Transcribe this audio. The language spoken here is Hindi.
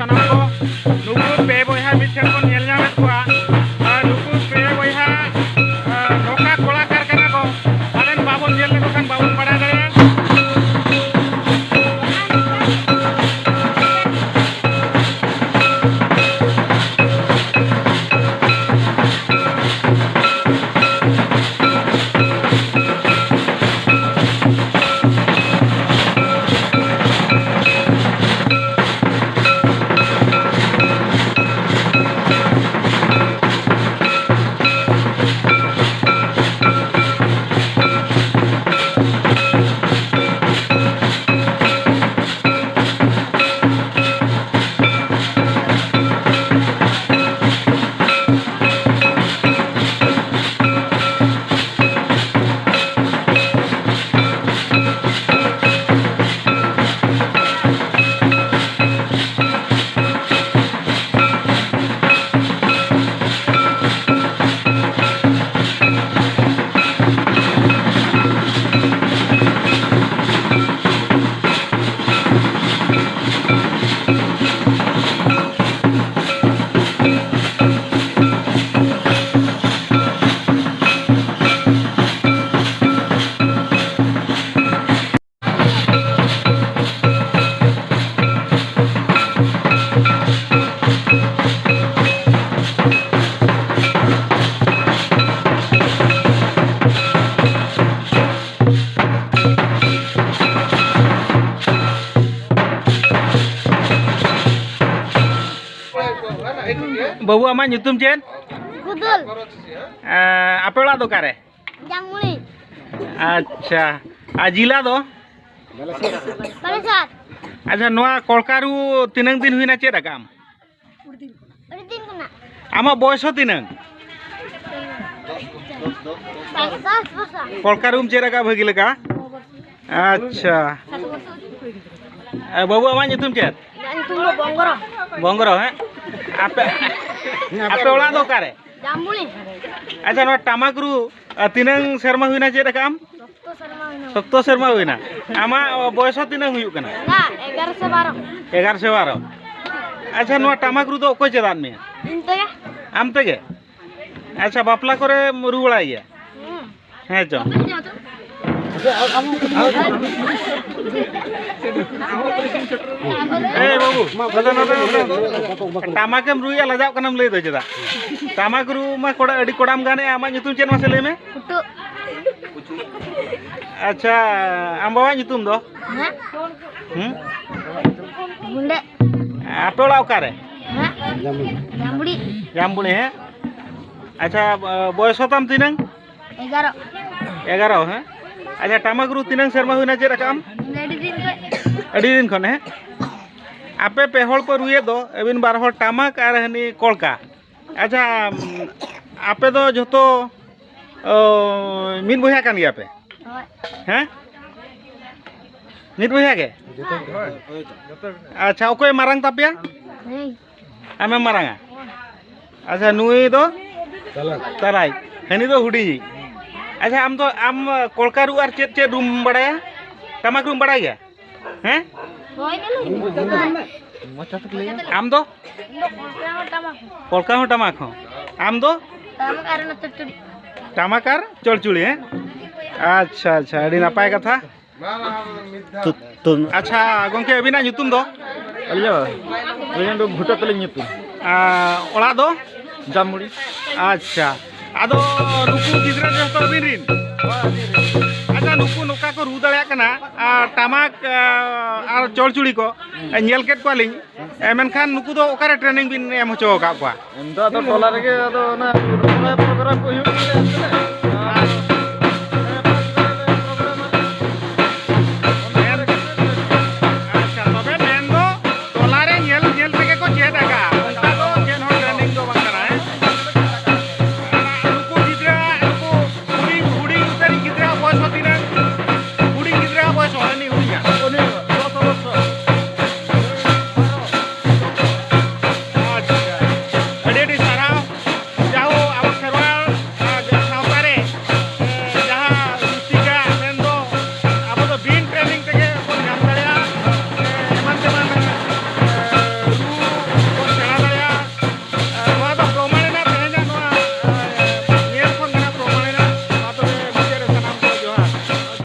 सानाम को नुकु पे बोया मिठन को नेल नामेत कोआ नुकु पे बोया नोका कलाकार कना को आलेन बाबन नेल लेको खान बाबन बड़ा दाड़े बाबू आमा ᱧᱩᱛᱩᱢ चेन गुदल आपे ओड़ा दो कारे जामबोड़ी अच्छा आ जिला दो बालेश्वर अच्छा नोआ कोलकारू तिनंग दिन हुईना चेद आकाम उड़ी दिन कना आमा बयस तिनंग कोलकारूम चेद आका भगी लेका अच्छा बाबू आमा ᱧᱩᱛᱩᱢ चेद ᱧᱩᱛᱩᱢ दो बंगरो बंगरो हैं आपे आपे ओड़ा दो कारे जामबोड़ी अच्छा नो टामाकरू तिनंग शर्मा हुईना चेद आकाम सप्तो शर्मा होइनो सप्तो शर्मा हुईना आमा बयस तिनंग हुयुग कना ना 11 से 12 11 से 12 अच्छा नो टामाकरू दो ओको चेदान में इनते आम तेगे अच्छा बापला करे रू बड़ा गया हैं चो ए बाबू टामाकेम रुया लजाव कनम लई दो चेदा टामाकरू मा कोड़ा अडी कोड़ाम गाने आमा ᱧᱩᱛᱩᱢ चेन मासे ले में कुटु अच्छा आम बाबा ᱧᱩᱛᱩᱢ दो हैं मुंडे आपे ओड़ा ओकारे हैं जामबोड़ी जामबुणी हैं अच्छा बयस ताम तिनंग 11 हैं अच्छा टामाकरू तिनंग शर्मा हुईना चेद आकाम अड़ी दिन खन है आपे पे हड़ को रुए दो अबिन बार हड़ टामाक और हनी कोलका अच्छा आपे दो जतो मिन बहिया कान गया पे हैं मिन बहिया के अच्छा ओकोय मारंग तापिया आमे मारंगा अच्छा नुई दो तराई हनी दो हुडी अच्छा आम तो आम कोलकारू और चेद चेद रूम बड़ाया टामाक रूम बड़ा गया हैं आम दो कोलका हो टामाक हो आम दो टामाकार चलचुड़ी हैं अच्छा अच्छा अड़ी नापाय कथा अच्छा गोंके अबिना ᱧᱩᱛᱩᱢ दो भुटा तले ᱧᱩᱛᱩᱢ ओड़ा दो जामबोड़ी अच्छा आदो नुकु गिद्रा जो तो अबिन रिन अच्छा नुकु नोका को रू दाड़ा कना टामाक और चलचुड़ी को नेल केट को लिंग मेनखान नुकु दो ओकारे ट्रेनिंग बिन एम होचो का को एम दो टोला रे अदो ना प्रोग्राम को